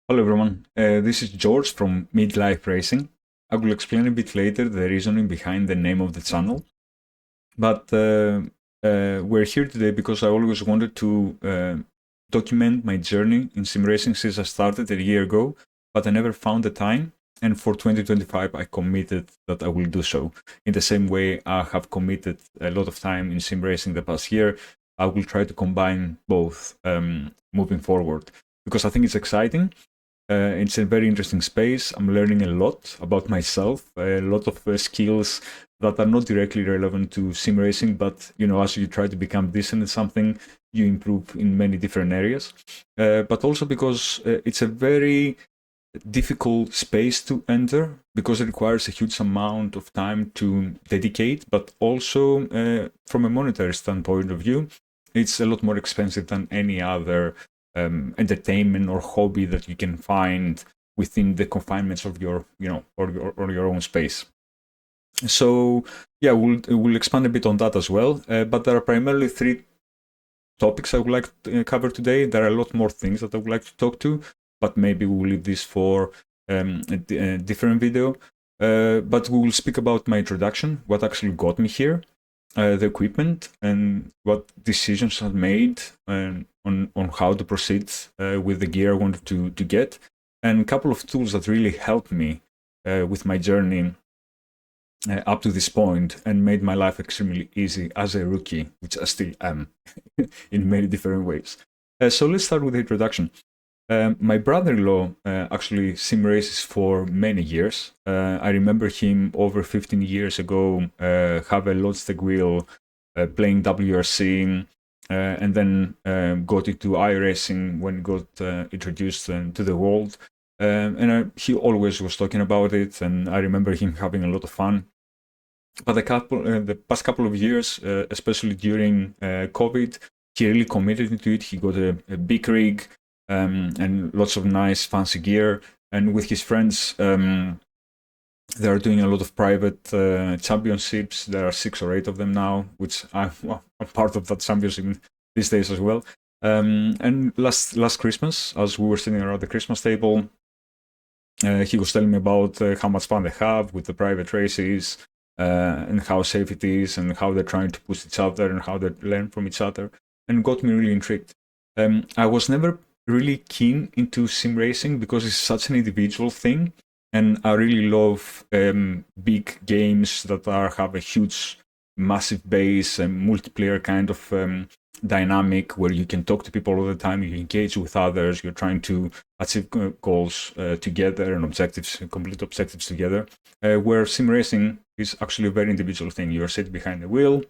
Hello everyone, this is George from Midlife Racing. I will explain a bit later the reasoning behind the name of the channel, but we're here today because I always wanted to document my journey in sim racing since I started a year ago, but I never found the time. And for 2025, I committed that I will do so. In the same way I have committed a lot of time in sim racing the past year, I will try to combine both moving forward because I think it's exciting. It's a very interesting space. I'm learning a lot about myself, a lot of skills that are not directly relevant to sim racing, but as you try to become decent at something, you improve in many different areas. But also because it's a very difficult space to enter because it requires a huge amount of time to dedicate, but also from a monetary standpoint of view, it's a lot more expensive than any other entertainment or hobby that you can find within the confinements of your, or your own space. So yeah, we'll expand a bit on that as well. But there are primarily three topics I would like to cover today. There are a lot more things that I would like to talk to, but maybe we'll leave this for a different video. But we will speak about my introduction, what actually got me here, the equipment, and what decisions I've made on how to proceed with the gear I wanted to get, and a couple of tools that really helped me with my journey up to this point and made my life extremely easy as a rookie, which I still am in many different ways. So let's start with the introduction. My brother-in-law actually sim races for many years. I remember him over 15 years ago have a Logitech wheel playing WRC, and then got into iracing when it got introduced to the world. He always was talking about it, and I remember him having a lot of fun. But the past couple of years, especially during COVID, he really committed into it. He got a big rig and lots of nice fancy gear. And with his friends, they are doing a lot of private championships. There are 6 or 8 of them now, which I'm part of that championship these days as well. And last Christmas, as we were sitting around the Christmas table, he was telling me about how much fun they have with the private races, and how safe it is, and how they're trying to push each other, and how they learn from each other, and got me really intrigued. I was never really keen into sim racing because it's such an individual thing, and I really love big games that have a huge, massive base and multiplayer kind of dynamic where you can talk to people all the time, you engage with others, you're trying to achieve goals together and objectives, complete objectives together. Where sim racing is actually a very individual thing. You're sitting behind the wheel,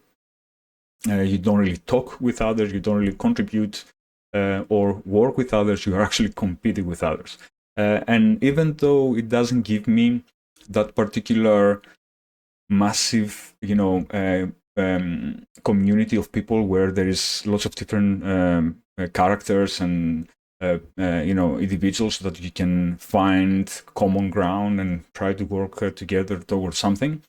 you don't really talk with others, you don't really contribute or work with others, you are actually competing with others. And even though it doesn't give me that particular massive, community of people where there is lots of different characters and individuals that you can find common ground and try to work together towards something.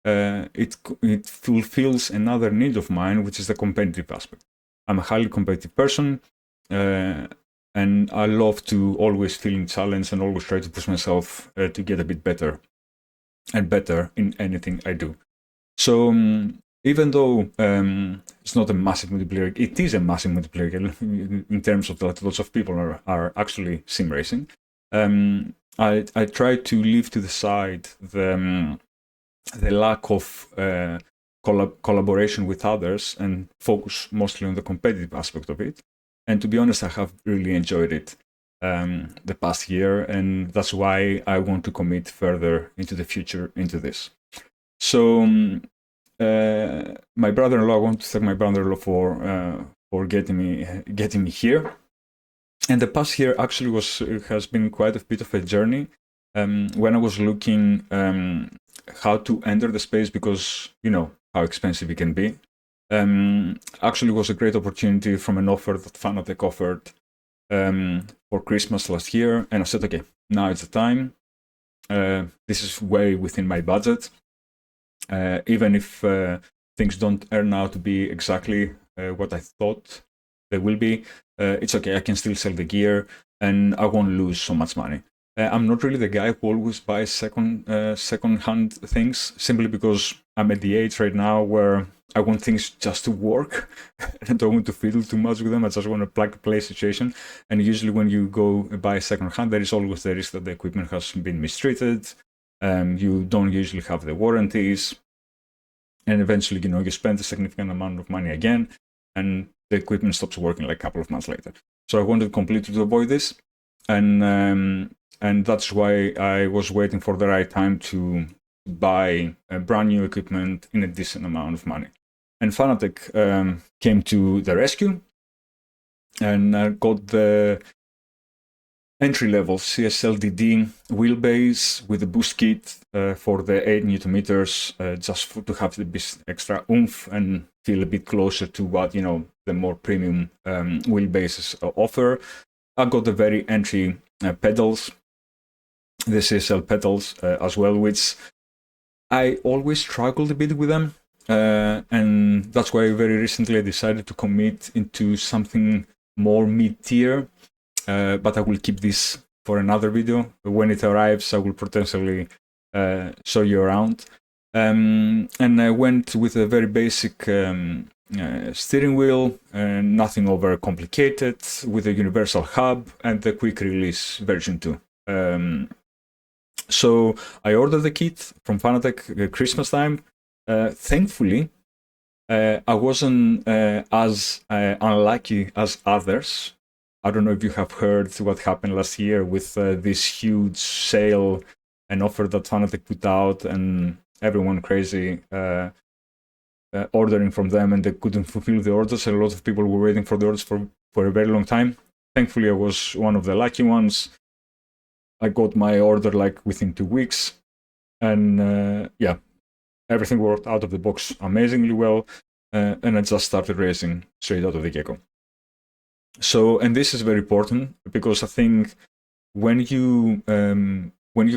It fulfills another need of mine, which is the competitive aspect. I'm a highly competitive person, and I love to always feel challenged and always try to push myself to get a bit better and better in anything I do. So even though it's not a massive multiplayer, it is a massive multiplayer in terms of that lots of people are actually sim racing. I try to leave to the side the lack of collaboration with others and focus mostly on the competitive aspect of it. And to be honest, I have really enjoyed it the past year, and that's why I want to commit further into the future into this. So my brother-in-law, I want to thank my brother-in-law for getting me here. And the past year actually has been quite a bit of a journey. When I was looking how to enter the space, because how expensive it can be, actually was a great opportunity from an offer that Fanatec offered for Christmas last year, and I said, okay, now it's the time. This is way within my budget. Even if things don't turn out to be exactly what I thought they will be, it's okay. I can still sell the gear. and I won't lose so much money. I'm not really the guy who always buys second-hand things, simply because I'm at the age right now where I want things just to work. I don't want to fiddle too much with them. I just want a plug-and-play situation. And usually when you go buy second-hand, there is always the risk that the equipment has been mistreated. You don't usually have the warranties. And eventually, you spend a significant amount of money again, and the equipment stops working like a couple of months later. So I wanted completely to avoid this. And that's why I was waiting for the right time to buy a brand new equipment in a decent amount of money. And Fanatec came to the rescue, and I got the entry-level CSLDD wheelbase with the boost kit for the 8 Newton meters, just to have the extra oomph and feel a bit closer to what the more premium wheelbases offer. I got the very entry pedals, the CSL pedals as well, which I always struggled a bit with them, and that's why very recently I decided to commit into something more mid-tier. But I will keep this for another video. When it arrives, I will potentially show you around. And I went with a very basic steering wheel, nothing over complicated, with a universal hub and the quick release version 2. So I ordered the kit from Fanatec Christmas time. Thankfully, I wasn't as unlucky as others. I don't know if you have heard what happened last year with this huge sale and offer that Fanatec put out, and everyone crazy ordering from them, and they couldn't fulfill the orders. A lot of people were waiting for the orders for a very long time. Thankfully, I was one of the lucky ones. I got my order like within 2 weeks, and everything worked out of the box amazingly well, and I just started racing straight out of the get-go. So, and this is very important, because I think when you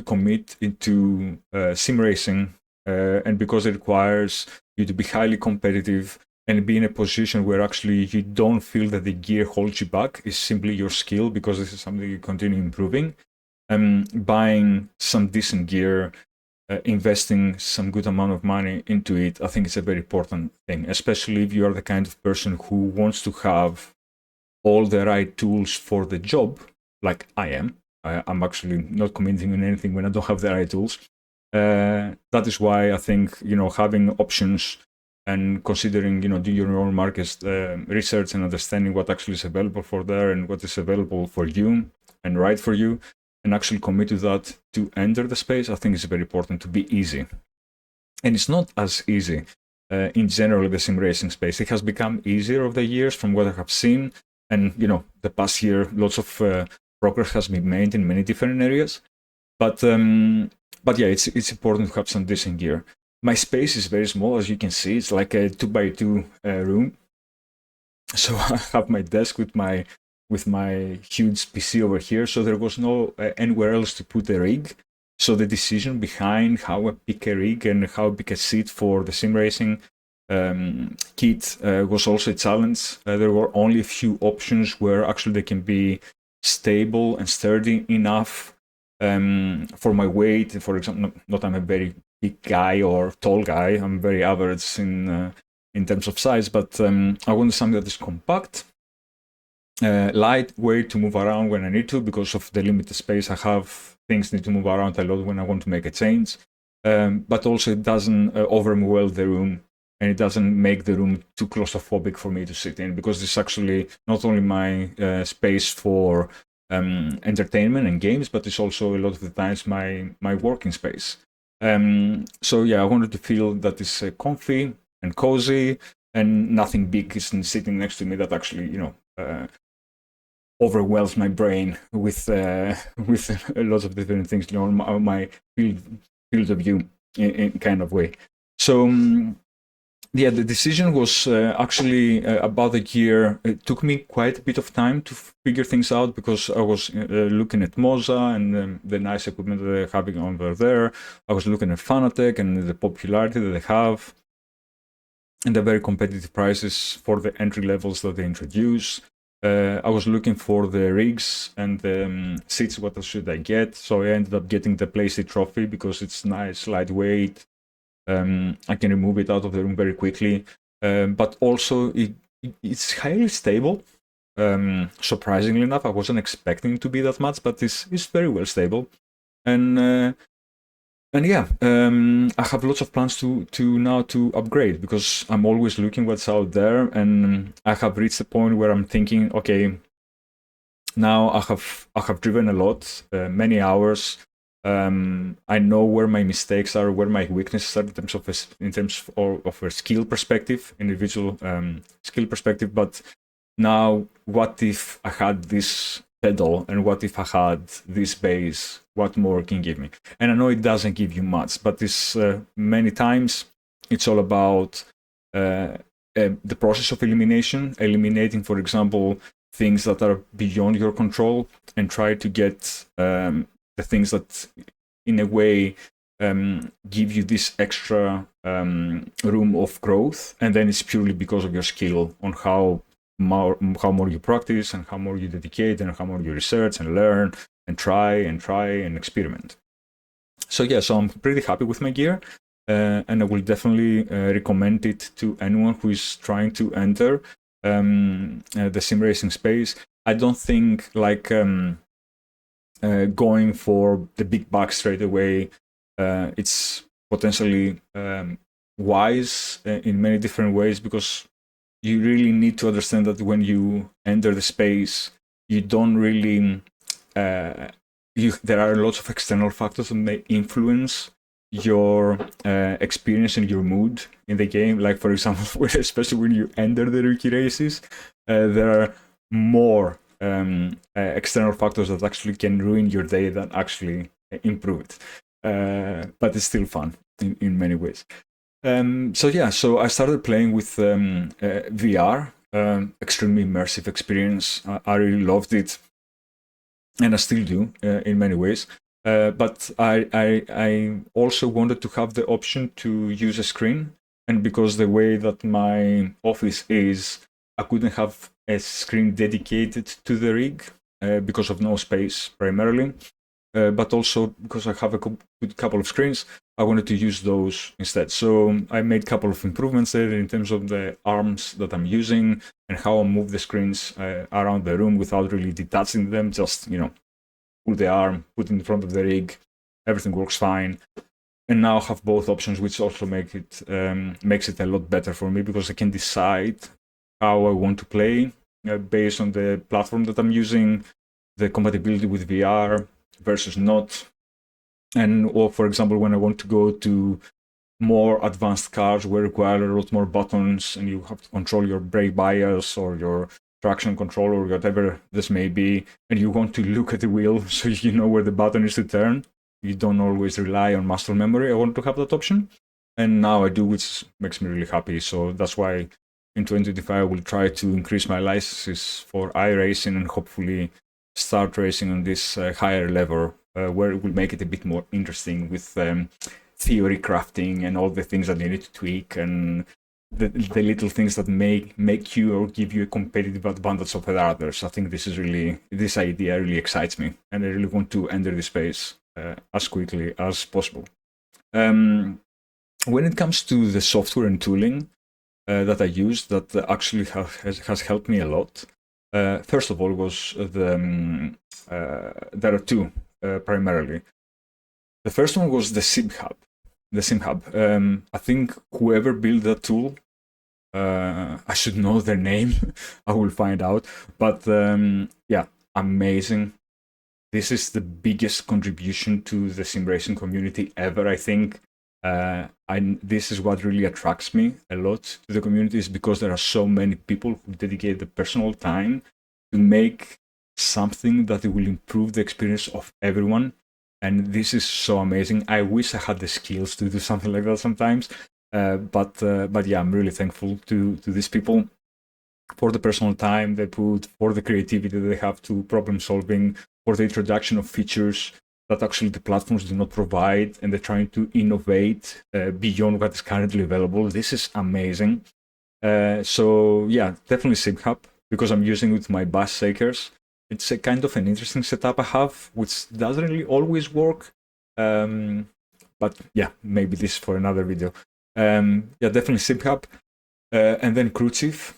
commit into sim racing, and because it requires you to be highly competitive and be in a position where actually you don't feel that the gear holds you back, is simply your skill, because this is something you continue improving. Buying some decent gear, investing some good amount of money into it, I think it's a very important thing, especially if you are the kind of person who wants to have all the right tools for the job, like I am. I'm actually not commenting on anything when I don't have the right tools. That is why I think, having options and considering, do your own market research and understanding what actually is available for there and what is available for you and right for you, and actually commit to that to enter the space, I think it's very important to be easy. And it's not as easy in general, the sim racing space. It has become easier over the years from what I have seen. And, the past year, lots of progress has been made in many different areas. But yeah, it's important to have some decent gear. My space is very small, as you can see. It's like a 2x2 room. So I have my desk with my huge PC over here. So there was no anywhere else to put a rig. So the decision behind how I pick a rig and how I pick a seat for the sim racing kit was also a challenge. There were only a few options where actually they can be stable and sturdy enough for my weight. For example, not I'm a very big guy or tall guy. I'm very average in terms of size, but I wanted something that is compact, lightweight to move around when I need to, because of the limited space I have. Things need to move around a lot when I want to make a change, but also it doesn't overwhelm the room, and it doesn't make the room too claustrophobic for me to sit in, because it's actually not only my space for entertainment and games, but it's also a lot of the times my working space. So yeah, I wanted to feel that it's comfy and cozy, and nothing big is sitting next to me that actually overwhelms my brain with a lot of different things, my field of view in kind of way. So yeah, the decision was actually about a year. It took me quite a bit of time to figure things out, because I was looking at Moza and the nice equipment that they're having over there. I was looking at Fanatec and the popularity that they have, and the very competitive prices for the entry levels that they introduce. I was looking for the rigs and the seats. What should I get? So I ended up getting the PlayStation trophy because it's nice, lightweight. I can remove it out of the room very quickly. But also, it's highly stable. Surprisingly enough, I wasn't expecting it to be that much, but it's very well stable. And yeah, I have lots of plans to now to upgrade because I'm always looking what's out there, and I have reached the point where I'm thinking, okay, now I have driven a lot, many hours. I know where my mistakes are, where my weaknesses are in terms of a skill perspective, individual skill perspective. But now, what if I had this pedal, and what if I had this bass? What more can give me? And I know it doesn't give you much, but this many times it's all about the process of eliminating, for example, things that are beyond your control, and try to get the things that, in a way, give you this extra room of growth, and then it's purely because of your skill on how more you practice, and how more you dedicate, and how more you research and learn and try and experiment. So yeah, so I'm pretty happy with my gear, and I will definitely recommend it to anyone who is trying to enter the sim racing space. I don't think going for the big bucks straight away, it's potentially wise in many different ways, because you really need to understand that when you enter the space, you don't really there are lots of external factors that may influence your experience and your mood in the game. Like, for example, especially when you enter the rookie races, there are more external factors that actually can ruin your day than actually improve it. But it's still fun in many ways. So yeah, so I started playing with VR, extremely immersive experience. I really loved it, and I still do in many ways. But I also wanted to have the option to use a screen, and because the way that my office is, I couldn't have a screen dedicated to the rig because of no space primarily. But also because I have a good couple of screens, I wanted to use those instead. So I made a couple of improvements there in terms of the arms that I'm using and how I move the screens around the room without really detaching them. Just, pull the arm, put it in front of the rig, everything works fine. And now I have both options, which also makes it a lot better for me, because I can decide how I want to play based on the platform that I'm using, the compatibility with VR versus not. Or for example, when I want to go to more advanced cars where require a lot more buttons, and you have to control your brake bias or your traction control or whatever this may be, and you want to look at the wheel so you know where the button is to turn, you don't always rely on muscle memory. I want to have that option, and now I do, which makes me really happy. So that's why in 2025 I will try to increase my licenses for iracing and hopefully start racing on this higher level, where it will make it a bit more interesting with theory crafting and all the things that you need to tweak, and the little things that make you or give you a competitive advantage over others. I think this idea really excites me, and I really want to enter this space as quickly as possible. When it comes to the software and tooling that I use, that actually has helped me a lot. First of all, was there are two primarily. The first one was the SimHub. I think whoever built that tool, I should know their name. I will find out. But yeah, amazing. This is the biggest contribution to the sim racing community ever, I think. This is what really attracts me a lot to the community, is because there are so many people who dedicate the personal time to make something that will improve the experience of everyone. And this is so amazing. I wish I had the skills to do something like that sometimes. But yeah, I'm really thankful to these people for the personal time they put, for the creativity they have to problem solving, for the introduction of features that actually the platforms do not provide, and they're trying to innovate beyond what is currently available. This is amazing. So yeah, definitely SimHub. because I'm using it with my bus shakers. It's a kind of an interesting setup I have, which doesn't really always work. But yeah, maybe this for another video. Yeah, definitely SimHub. And then CrewChief,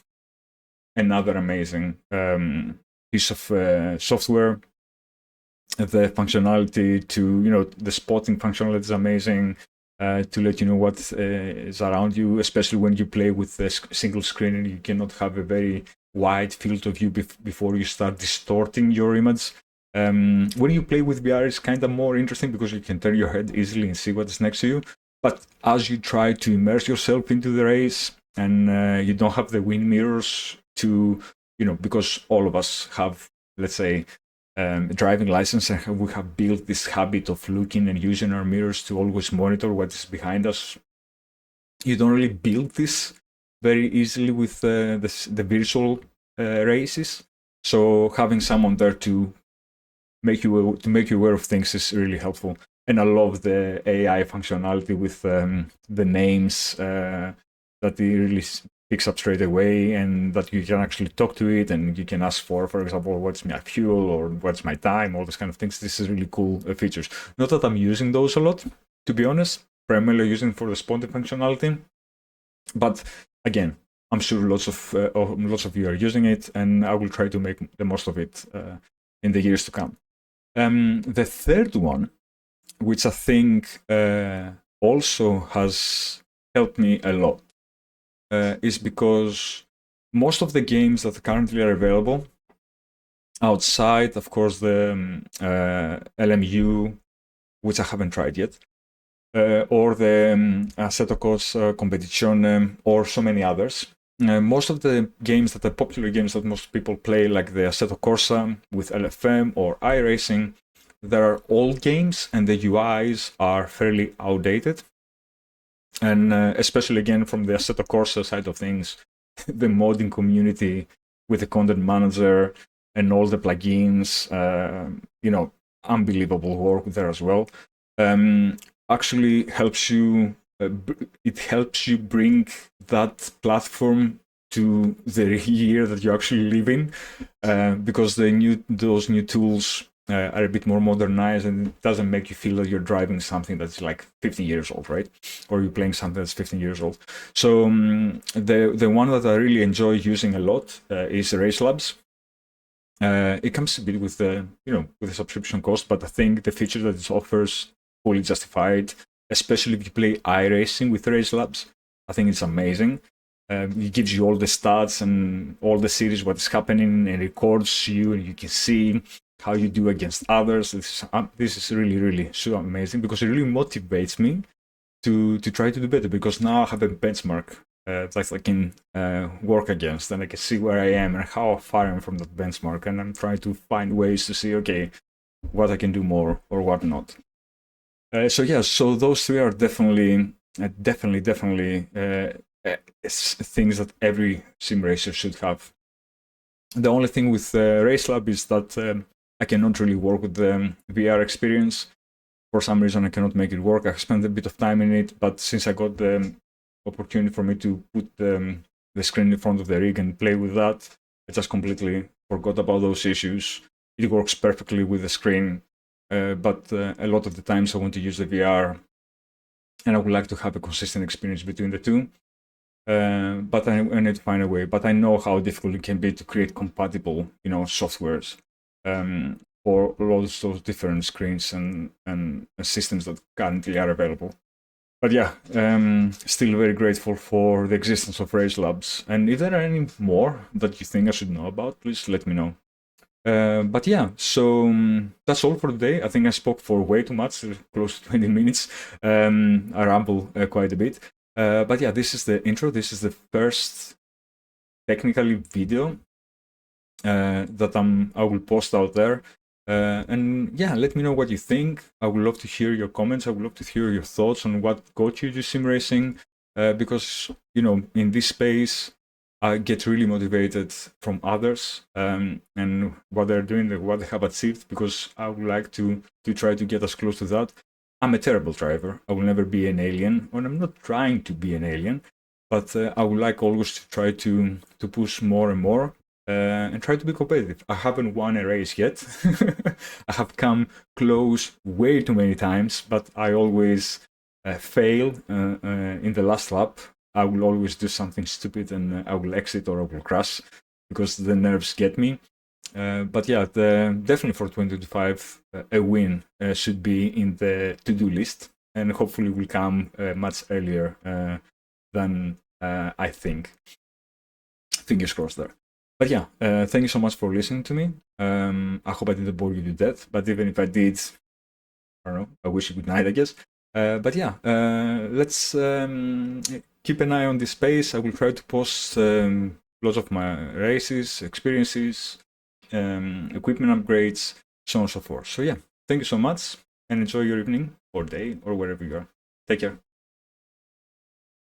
another amazing piece of software. The functionality to, the spotting functionality is amazing. To let you know what is around you, especially when you play with a single screen and you cannot have a very wide field of view before you start distorting your image. When you play with VR, it's kind of more interesting because you can turn your head easily and see what's next to you. But as you try to immerse yourself into the race and you don't have the wind mirrors to, because all of us have, let's say, driving license, and we have built this habit of looking and using our mirrors to always monitor what is behind us. You don't really build this very easily with the virtual races. So having someone there to make you aware of things is really helpful. And I love the AI functionality with the names that it really picks up straight away, and that you can actually talk to it and you can ask for example, what's my fuel or what's my time, all those kind of things. This is really cool features. Not that I'm using those a lot, to be honest, primarily using for the spotting functionality. But again, I'm sure lots of you are using it, and I will try to make the most of it in the years to come. The third one, which I think also has helped me a lot, is because most of the games that currently are available outside, of course, the LMU, which I haven't tried yet, or the assettocorsa competition, or so many others. Most of the games that are popular games that most people play, like the assettocorsa with LFM or iracing, they're old games and the UIs are fairly outdated. And especially again from the assettocorsa side of things, the modding community with the content manager and all the plugins, unbelievable work there as well. Actually helps you. It helps you bring that platform to the year that you actually live in, because those new tools are a bit more modernized, and it doesn't make you feel that you're driving something that's like 15 years old, right? Or you're playing something that's 15 years old. So the one that I really enjoy using a lot is Race Labs. It comes a bit with the with the subscription cost, but I think the feature that it offers fully justified, especially if you play iRacing with Race Labs. I think it's amazing. It gives you all the stats and all the series, what's happening, and records you, and you can see how you do against others. This is really, really so amazing, because it really motivates me to try to do better, because now I have a benchmark that I can work against, and I can see where I am and how far I am from that benchmark, and I'm trying to find ways to see, okay, what I can do more or what not. So those three are definitely things that every sim racer should have. The only thing with Race Lab is that I cannot really work with the VR experience. For some reason, I cannot make it work. I spent a bit of time in it, but since I got the opportunity for me to put the screen in front of the rig and play with that, I just completely forgot about those issues. It works perfectly with the screen, but a lot of the times I want to use the VR, and I would like to have a consistent experience between the two. But I need to find a way. But I know how difficult it can be to create compatible, softwares for all those different screens and systems that currently are available. But yeah, still very grateful for the existence of Race Labs. And if there are any more that you think I should know about, please let me know. But yeah, so that's all for today. I think I spoke for way too much, close to 20 minutes. I ramble quite a bit. But yeah, this is the intro. This is the first technically video that I will post out there. And yeah, let me know what you think. I would love to hear your comments. I would love to hear your thoughts on what got you to sim racing, because in this space I get really motivated from others and what they're doing, what they have achieved, because I would like to try to get as close to that. I'm a terrible driver. I will never be an alien, and I'm not trying to be an alien, but I would like always to try to push more and more. and try to be competitive. I haven't won a race yet. I have come close way too many times, but I always fail in the last lap. I will always do something stupid and I will exit or I will crash because the nerves get me. But yeah, definitely for 2025, a win should be in the to-do list, and hopefully will come much earlier than I think. Fingers crossed there. But yeah, thank you so much for listening to me. I hope I didn't bore you to death, but even if I did, I don't know, I wish you good night, I guess. But yeah, let's keep an eye on this space. I will try to post lots of my races, experiences, equipment upgrades, so on and so forth. So yeah, thank you so much and enjoy your evening or day or wherever you are. Take care.